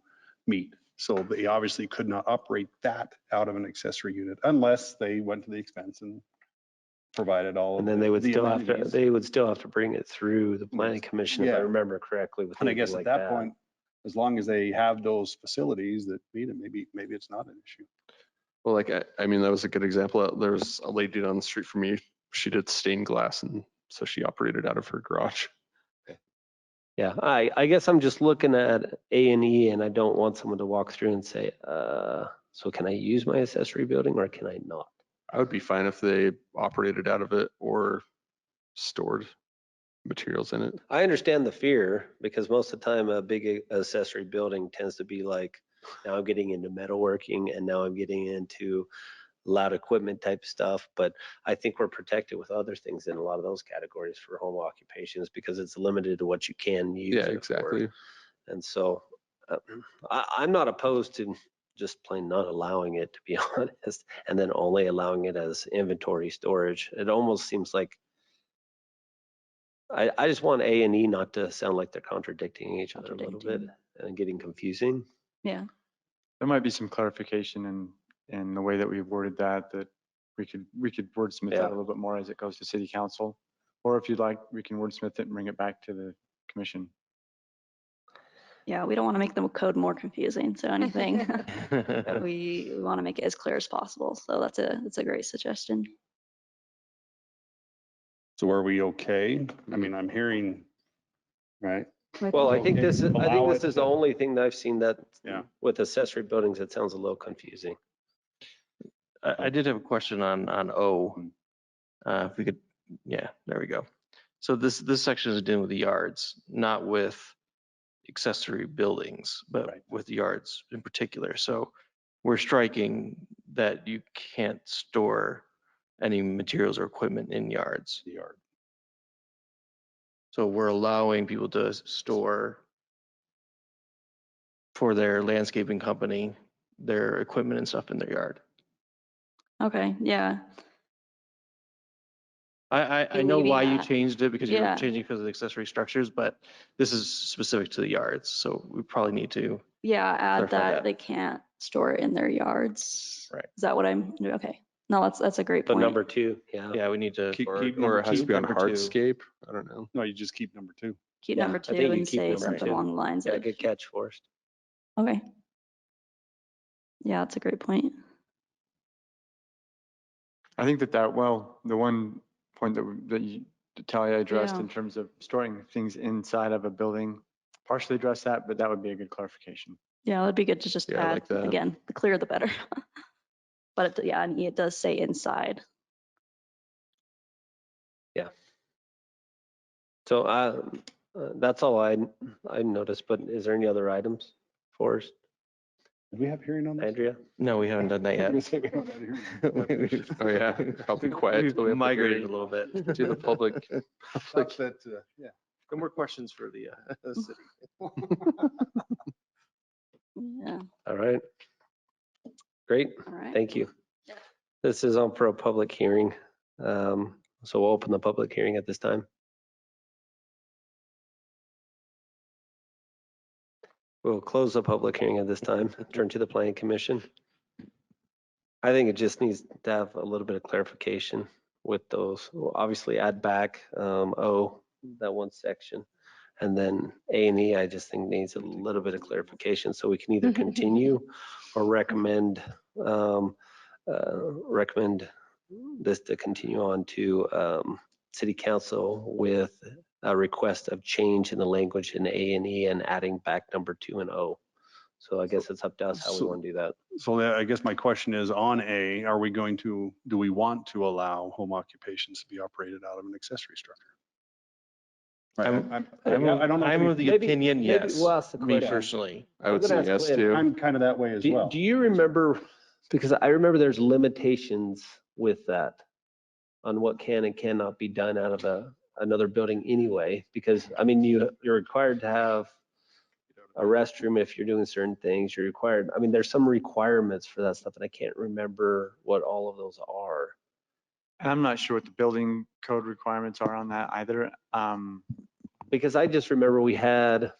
meet. So they obviously could not operate that out of an accessory unit unless they went to the expense and provided all of And then they would the still have to, amenities. they would still have to bring it through the planning commission, if I Yeah. remember correctly, with And I anything guess like at that that. point, as long as they have those facilities that meet it, maybe it's not an issue. Well, like, I mean, that was a good example. There's a lady down the street from me. She did stained glass, and so she operated out of her garage. Yeah, I guess I'm just looking at A and E and I don't want someone to walk through and say, so can I use my accessory building or can I not? I would be fine if they operated out of it or stored materials in it. I understand the fear because most of the time a big accessory building tends to be like, now I'm getting into metalworking and now I'm getting into loud equipment type stuff. But I think we're protected with other things in a lot of those categories for home occupations because it's limited to what you can use. Yeah, it for. exactly. And so I'm not opposed to just plain not allowing it, to be honest, and then only allowing it as inventory storage. It almost seems like I just want A and E not to sound like they're contradicting each other a little bit and getting confusing. Yeah. There might be some clarification in the way that we've worded that we could wordsmith Yeah. that a little bit more as it goes to city council. Or if you'd like, we can wordsmith it and bring it back to the commission. Yeah, we don't want to make the code more confusing. So anything, we want to make it as clear as possible. So that's a great suggestion. So are we okay? I mean, I'm hearing, right? Well, I think this is the to- only thing that I've seen that Yeah. with accessory buildings, it sounds a little confusing. I did have a question on O. If we could, yeah, there we go. So this section is dealing with the yards, not with accessory buildings, but Right. with yards in particular. So we're striking that you can't store any materials or equipment in yards. The yard. So we're allowing people to store for their landscaping company, their equipment and stuff in their yard. Okay. Yeah. I You know leaving why you that. changed it because Yeah. you're changing because of the accessory structures, but this is specific to the yards. So we probably need to. Yeah. Add Clarify that that. they can't store it in their yards. Right. Is that what I'm doing? Okay. No, that's a great But point. number two, yeah. Yeah, we need to. Keep Or number it has to two. be on Number two. hardscape. I don't know. No, you just keep number two. keep Yeah, number I 2 think you and keep say number something 2. along the lines Yeah, of, good catch, Forrest. okay. Yeah, that's a great point. I think well, the one point that Talia addressed Yeah. in terms of storing things inside of a building, partially address that, but that would be a good clarification. Yeah, it'd be good to just Yeah, I add, like that. again, the clearer the better. But yeah, and it does say inside. So that's all I noticed, but is there any other items, Forrest, Did we have hearing on this? Andrea? No, we haven't done that I yet. was gonna say we haven't had a hearing. Oh, yeah. Probably quiet We've till we have the migrated a hearing. little bit. To the public. Not that, yeah. No more questions for the city. Yeah, All right. Great, all right. thank you. This is on for a public hearing. So we'll open the public hearing at this time. We'll close the public hearing at this time, turn to the planning commission. I think it just needs to have a little bit of clarification with those. We'll obviously add back O, that one section. And then A and E, I just think needs a little bit of clarification. So we can either continue or recommend this to continue on to city council with a request of change in the language in A and E and adding back number 2 and O. So I guess it's up to us how we So- want to do that. So I guess my question is on A, do we want to allow home occupations to be operated out of an accessory structure? Right, I don't know. I'm of the opinion, maybe yes. we'll ask the Me question. personally. I would I'm gonna say ask yes Clint. too. I'm kind of that way as well. Do you remember, because I remember there's limitations with that on what can and cannot be done out of another building anyway, because I mean, you're required to have a restroom if you're doing certain things. You're required, I mean, there's some requirements for that stuff and I can't remember what all of those are. And I'm not sure what the building code requirements are on that either. Because I just remember we had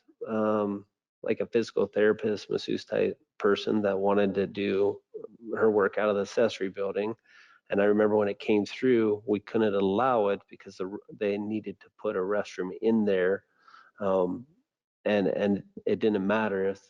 like a physical therapist, masseuse type person that wanted to do her work out of the accessory building. And I remember when it came through, we couldn't allow it because they needed to put a restroom in there. And it didn't matter if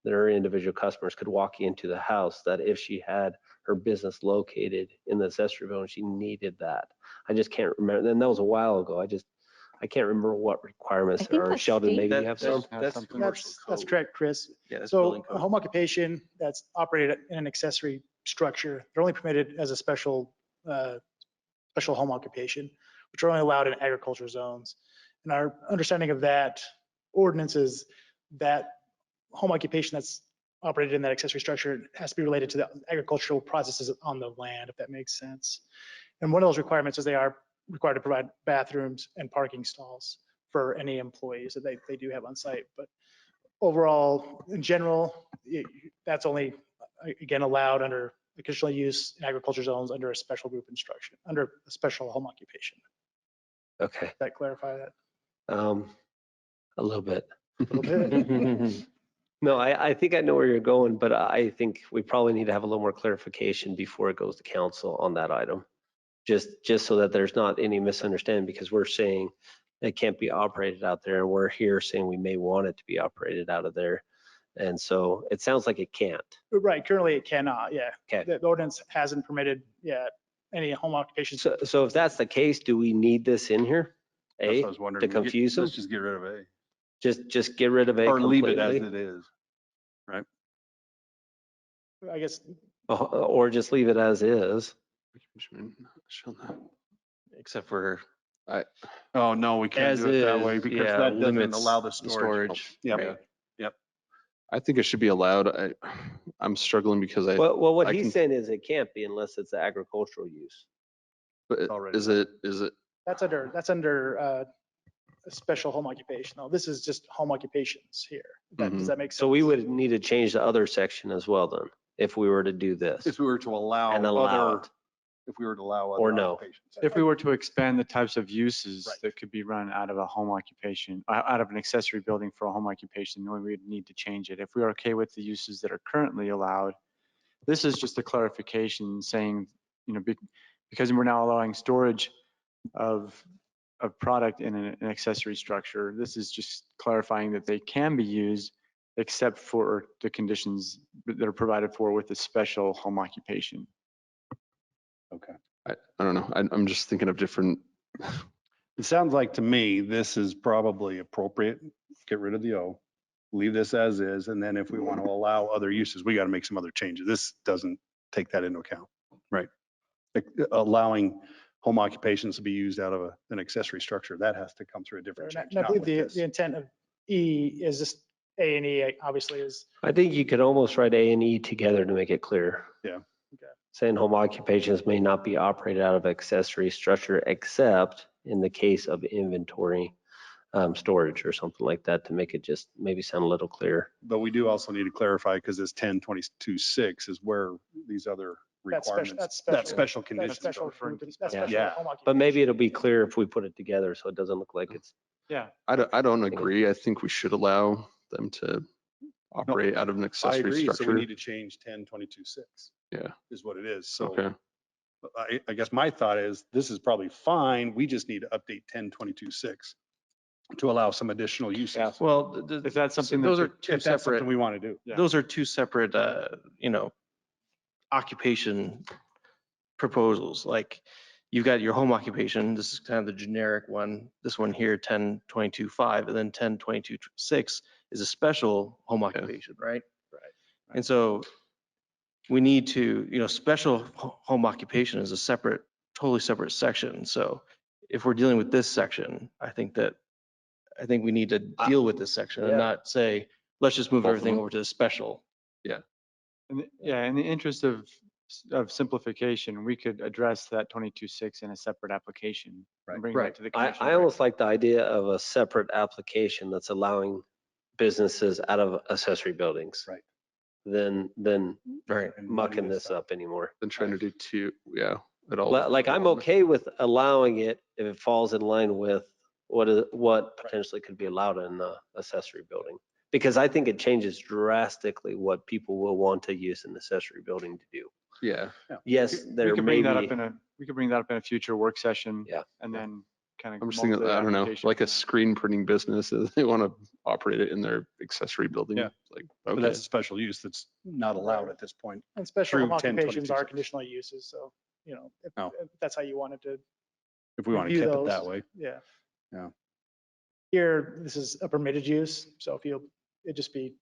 their individual customers could walk into the house, that if she had her business located in the accessory building, she needed that. I just can't remember. And that was a while ago. I can't remember what requirements I there think are. that's Sheldon, state. maybe you have some? That's commercial That's code. correct, Chris. Yeah, that's So building a code. home occupation that's operated in an accessory structure, they're only permitted as a special home occupation, which are only allowed in agriculture zones. And our understanding of that ordinance is that home occupation that's operated in that accessory structure has to be related to the agricultural processes on the land, if that makes sense. And one of those requirements is they are required to provide bathrooms and parking stalls for any employees that they do have on site. But overall, in general, that's only, again, allowed under the conditional use in agriculture zones under a special group instruction, under a special home occupation. Okay, Does that clarify that a little bit. a little bit? No, I think I know where you're going, but I think we probably need to have a little more clarification before it goes to council on that item. Just so that there's not any misunderstanding, because we're saying it can't be operated out there and we're here saying we may want it to be operated out of there. And so it sounds like it can't. Right, currently it cannot, yeah. Okay. The ordinance hasn't permitted yet any home occupations. So if that's the case, do we need this in here? That's A, what I was wondering. to confuse them? Let's just get rid of A. Just get rid of A Or leave it as completely? it is. I guess, Or just leave it as is? Except for Oh, no, we can't as do it that way is, because yeah, that doesn't limits allow the the storage. Yep. right. I think it should be allowed. I'm struggling because Well, what I he's can- saying is it can't be unless it's agricultural use. but already is it, that's under a special home occupation. though. This is just home occupations here. Does that make sense? So we would need to change the other section as well then, if we were to do this. If we were to allow And allow other, it. if we were to allow Or other no. occupations. If we were to expand the types of uses Right. that could be run out of a home occupation, out of an accessory building for a home occupation, then we would need to change it. If we are okay with the uses that are currently allowed, this is just a clarification saying, because we're now allowing storage of of product in an accessory structure. This is just clarifying that they can be used except for the conditions that are provided for with a special home occupation. Okay. I don't know. I'm just thinking of different, It sounds like to me, this is probably appropriate. Get rid of the O, leave this as is. And then if we want to allow other uses, we got to make some other changes. This doesn't take that into account, right? Like, allowing home occupations to be used out of an accessory structure, that has to come through a different change. And I not believe with this. the intent of E is just A and E obviously is, I think you could almost write A and E together to make it clear. Yeah. Okay. Saying home occupations may not be operated out of accessory structure except in the case of inventory storage or something like that to make it just maybe sound a little clearer. But we do also need to clarify because this 1022.6 is where these other That's special- requirements, that's that special- special conditions. that's special, are. that's Yeah. special Yeah. home But maybe occupation. it'll be clear if we put it together so it doesn't look like it's. Yeah. I don't agree. I think we should allow them to operate out of an I accessory agree. So we structure. need to change 1022.6. Yeah. Is what it is. So Okay. I guess my thought is this is probably fine. We just need to update 1022.6 to allow some additional uses. Well, If that's something those that are two If that's something separate, we want to do. Yeah. those are two separate, occupation proposals. Like you've got your home occupation. This is kind of the generic one. This one here, 1022.5, and then 1022.6 is a special home occupation, right? Right. And so we need to, special home occupation is a separate, totally separate section. So if we're dealing with this section, I think we need to deal with this section and Yeah. not say, let's just move Both of everything them. over to the special. Yeah, in the interest of simplification, we could address that 22.6 in a separate application. Right. And bring Right. that to the I commission. almost like the idea of a separate application that's allowing businesses out of accessory buildings. Right. Than Right. And mucking running this up anymore. Then trying to do two, yeah, at all. Like I'm okay with allowing it if it falls in line with what potentially could be allowed in the accessory building. Because I think it changes drastically what people will want to use an accessory building to do. Yeah. Yes, We there could may bring that up be, we could bring that up in a future work session. Yeah. And then kind of. I'm just thinking, I don't know, like a screen printing business, they want to operate it in their accessory building. Yeah. Like, But okay. that's a special use that's not allowed at this point. And special through home occupations are 1022.6. conditional uses. So, if Oh. if that's how you wanted to, If we want to review keep it that those. way. yeah. Yeah. Here, this is a permitted use. So it'd just be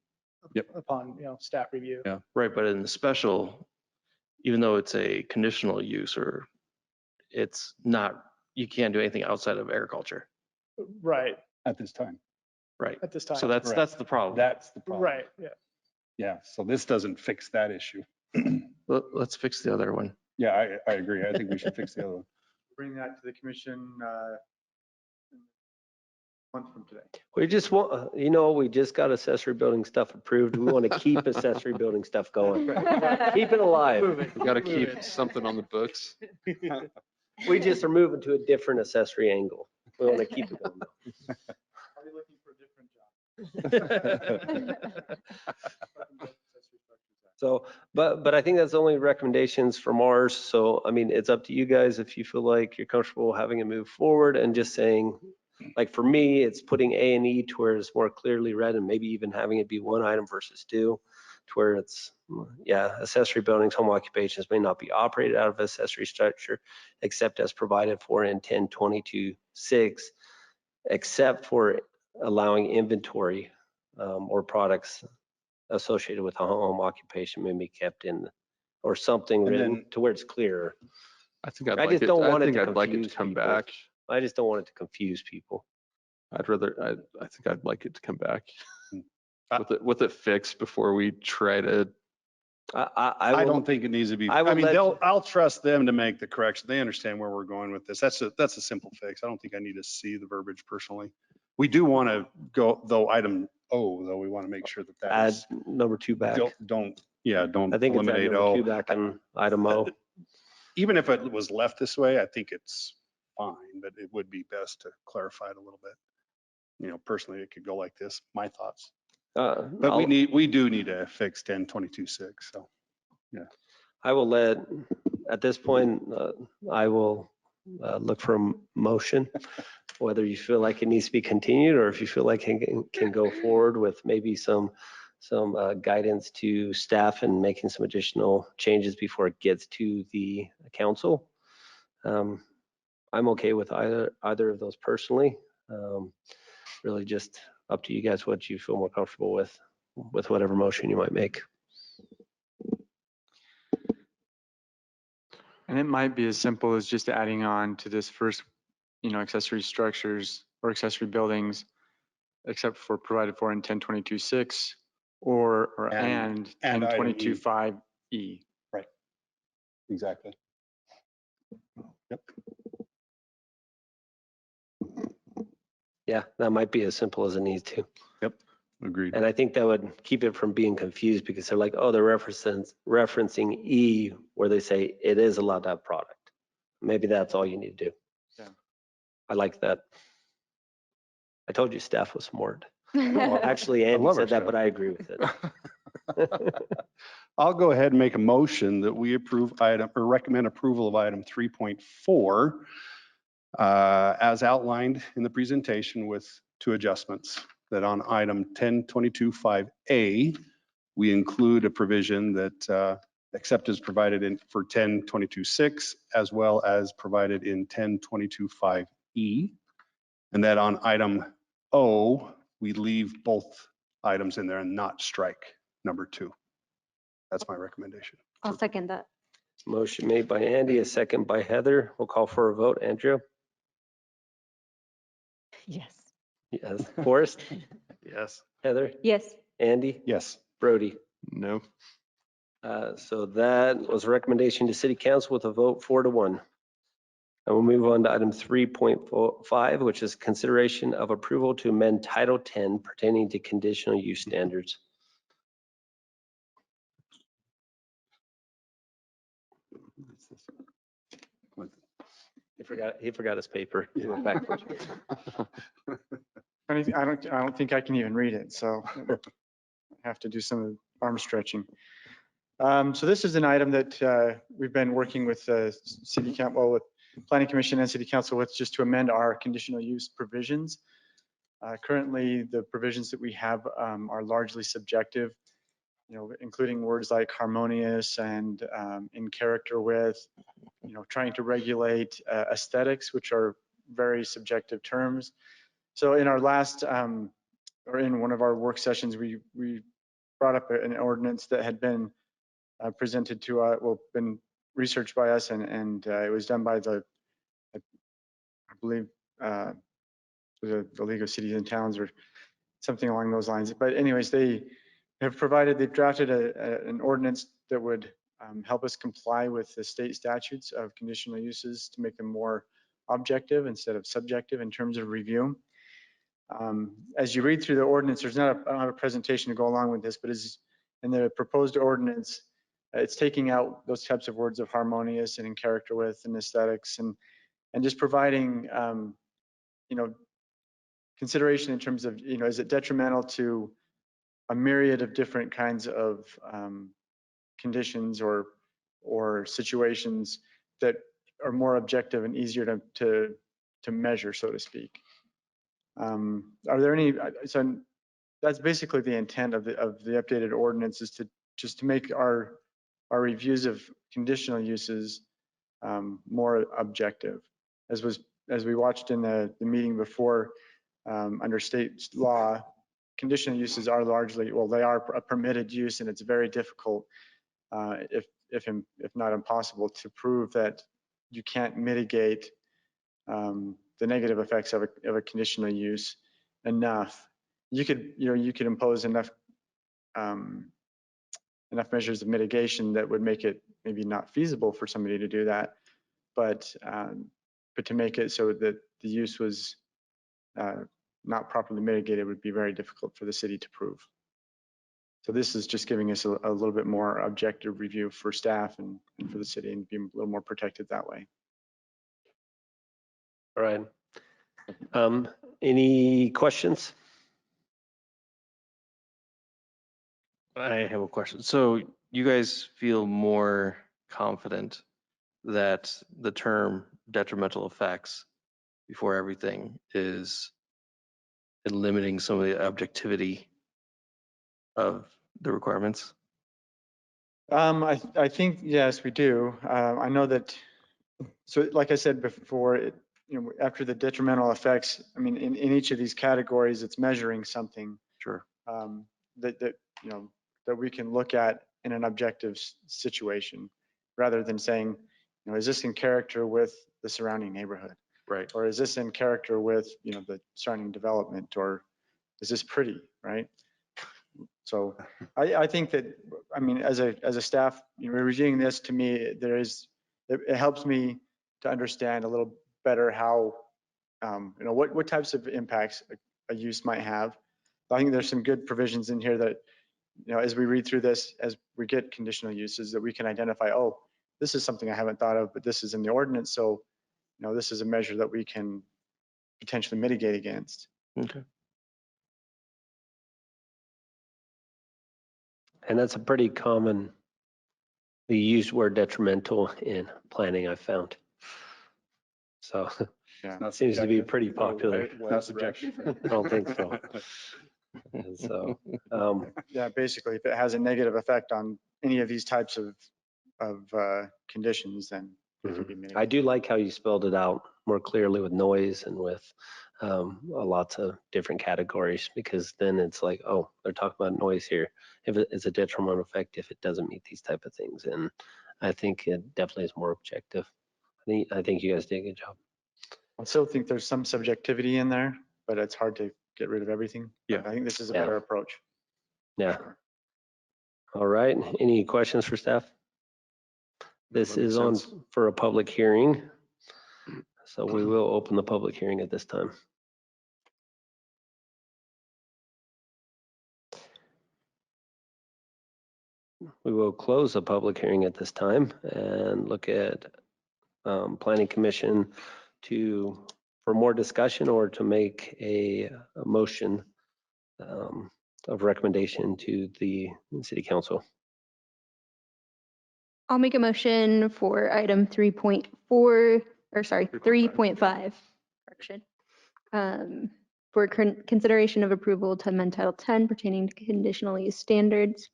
Yep. upon, staff review. Yeah. Right, but in the special, even though it's a conditional use or it's not, you can't do anything outside of agriculture. Right, At this time. Right. at this time. So that's the problem. That's the problem. Right, yeah. Yeah. So this doesn't fix that issue. Let's fix the other one. Yeah, I agree. I think we should fix the other one. Bring that to the commission month from today. we just want, we just got accessory building stuff approved. We want to keep accessory building stuff going. Keep it alive. We got to keep something on the books. We just are moving to a different accessory angle. We want to keep it going. Are you looking for a different job? So, but I think that's only recommendations from ours. So, I mean, it's up to you guys if you feel like you're comfortable having it move forward and just saying, like for me, it's putting A and E to where it's more clearly read and maybe even having it be one item versus two, to where it's, accessory buildings, home occupations may not be operated out of accessory structure except as provided for in 1022.6, except for allowing inventory or products associated with a home occupation may be kept in, or something And written then- to where it's clear. I think I'd I like just it, don't I want it think to I'd like it to confuse come people. back. I just don't want it to confuse people. I think I'd like it to come back Uh, with it fixed before we try to. I will- don't think it needs to be, I will I mean, let- I'll trust them to make the correction. They understand where we're going with this. That's a simple fix. I don't think I need to see the verbiage personally. We do want to go, though, item O, though, we want to make sure that that Add is, number 2 back. don't I think it's add eliminate number 2 O. back in item O. Even if it was left this way, I think it's fine, but it would be best to clarify it a little bit. Personally, it could go like this, my thoughts. But we do need to fix 1022.6, so. I will at this point, I will look for a motion, whether you feel like it needs to be continued or if you feel like it can go forward with maybe some guidance to staff and making some additional changes before it gets to the council. I'm okay with either of those personally. Really just up to you guys what you feel more comfortable with whatever motion you might make. And it might be as simple as just adding on to this first, accessory structures or accessory buildings, except for provided for in 1022.6 or And item E. 1022.5E. Right. Exactly. Yep. Yeah, that might be as simple as it needs to. Yep. Agreed. And I think that would keep it from being confused because they're like, oh, they're referencing E where they say it is allowed to have product. Maybe that's all you need to do. Yeah. I like that. I told you staff was smart. No, Actually, I Andy love our said that, staff. but I agree with it. I'll go ahead and make a motion that we recommend approval of item 3.4 as outlined in the presentation with 2 adjustments. That on item 1022.5A, we include a provision that except as provided in for 1022.6 as well as provided in 1022.5E. And that on item O, we leave both items in there and not strike number 2. That's my recommendation. I'll second that. Motion made by Andy, a second by Heather. We'll call for a vote. Andrea? Yes. Yes. Forrest? Yes. Heather? Yes. Andy? Yes. Brody? No. So that was a recommendation to City Council with a vote 4-1. And we'll move on to item 3.5, which is consideration of approval to amend Title 10 pertaining to conditional use standards. He forgot his paper. He went backwards. I don't think I can even read it, so I have to do some arm stretching. So this is an item that we've been working with City Council, with Planning Commission and City Council with, just to amend our conditional use provisions. Currently, the provisions that we have are largely subjective, including words like harmonious and in character with, trying to regulate aesthetics, which are very subjective terms. So in our last, or in one of our work sessions, we brought up an ordinance that had been presented to, been researched by us, and it was done by I believe, the League of Cities and Towns or something along those lines. But anyways, they've drafted an ordinance that would help us comply with the state statutes of conditional uses to make them more objective instead of subjective in terms of review. As you read through the ordinance, I don't have a presentation to go along with this, but as in the proposed ordinance, it's taking out those types of words of harmonious and in character with and aesthetics, and just providing, consideration in terms of, is it detrimental to a myriad of different kinds of conditions or situations that are more objective and easier to measure, so to speak. Are there any? So that's basically the intent of the updated ordinance, is to just to make our reviews of conditional uses more objective. As we watched in the meeting before, under state law, conditional uses are largely, well, they are a permitted use, and it's very difficult, if not impossible, to prove that you can't mitigate the negative effects of a conditional use enough. You could impose enough measures of mitigation that would make it maybe not feasible for somebody to do that, but to make it so that the use was not properly mitigated would be very difficult for the city to prove. So this is just giving us a little bit more objective review for staff and for the city, and being a little more protected that way. All right. Any questions? I have a question. So you guys feel more confident that the term detrimental effects before everything is limiting some of the objectivity of the requirements? I think, yes, we do. I know that, so like I said before, after the detrimental effects, I mean, in each of these categories, it's measuring something Sure. that that we can look at in an objective situation, rather than saying, is this in character with the surrounding neighborhood? Right. Or is this in character with, the surrounding development, or is this pretty, right? So I think that, I mean, as a staff, reviewing this, to me, it helps me to understand a little better how, what types of impacts a use might have. I think there's some good provisions in here that, as we read through this, as we get conditional uses, that we can identify, oh, this is something I haven't thought of, but this is in the ordinance. So, this is a measure that we can potentially mitigate against. Okay. And that's a pretty common, the used word detrimental in planning, I've found. So Yeah. seems to be pretty popular. Not subjective. I don't think so. And so, Yeah, basically, if it has a negative effect on any of these types of conditions, then it can be I mitigated. do like how you spelled it out more clearly with noise and with lots of different categories, because then it's like, oh, they're talking about noise here. If it's a detrimental effect, if it doesn't meet these type of things, and I think it definitely is more objective. I think you guys did a good job. I still think there's some subjectivity in there, but it's hard to get rid of everything. Yeah. I think this is a Yeah. better approach. Yeah. All right. Any questions for staff? This That makes is on sense. for a public hearing. So we will open the public hearing at this time. We will close the public hearing at this time and look at planning commission for more discussion or to make a motion of recommendation to the city council. I'll make a motion for item 3.4, or sorry, 3.5, correction. For consideration of approval to amend Title 10 pertaining to conditional use standards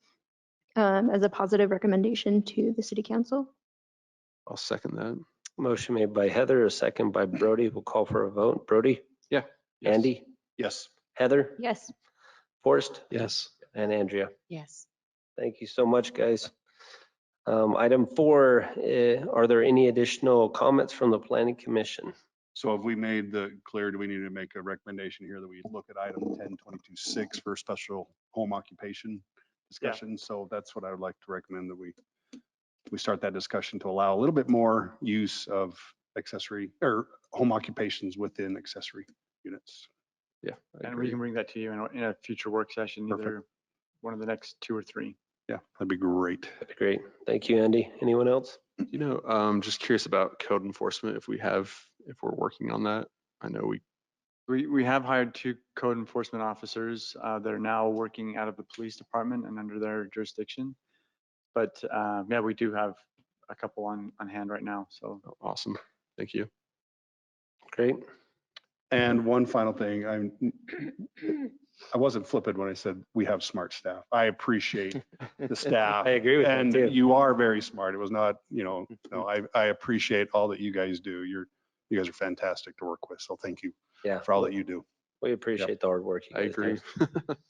as a positive recommendation to the city council. I'll second that. Motion made by Heather, a second by Brody. We'll call for a vote. Brody? Yeah. Yes. Andy? Yes. Heather? Yes. Forrest? Yes. And Andrea? Yes. Thank you so much, guys. Item 4, are there any additional comments from the planning commission? So have we made the clear, do we need to make a recommendation here that we look at item 10.22.6 for special home occupation discussion? So that's what I would like to recommend, that we start that discussion to allow a little bit more use of accessory or home occupations within accessory units. Yeah. I And agree. we can bring that to you in a future work session, Perfect. either one of the next 2 or 3. Yeah, that'd be great. That'd be great. Thank you, Andy. Anyone else? Just curious about code enforcement, if we're working on that. I know We have hired 2 code enforcement officers that are now working out of the police department and under their jurisdiction. But yeah, we do have a couple on hand right now. So awesome. Thank you. Great. And one final thing, I wasn't flippant when I said we have smart staff. I appreciate the staff. I agree with that And too. you are very smart. It was not, no, I appreciate all that you guys do. You guys are fantastic to work with. So thank you Yeah. for all that you do. We appreciate the hard work you I guys do. agree.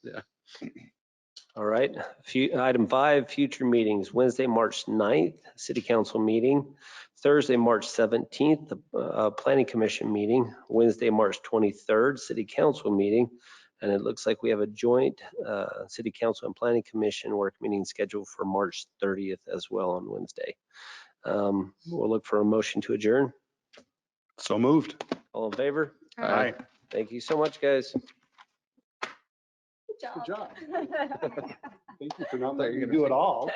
Yeah. All right. Item 5, future meetings, Wednesday, March 9th, city council meeting. Thursday, March 17th, the planning commission meeting. Wednesday, March 23rd, city council meeting. And it looks like we have a joint city council and planning commission work meeting scheduled for March 30th as well on Wednesday. We'll look for a motion to adjourn. So moved. All in favor? Aye. Thank you so much, guys. Good job. Thank you for not letting me do it all.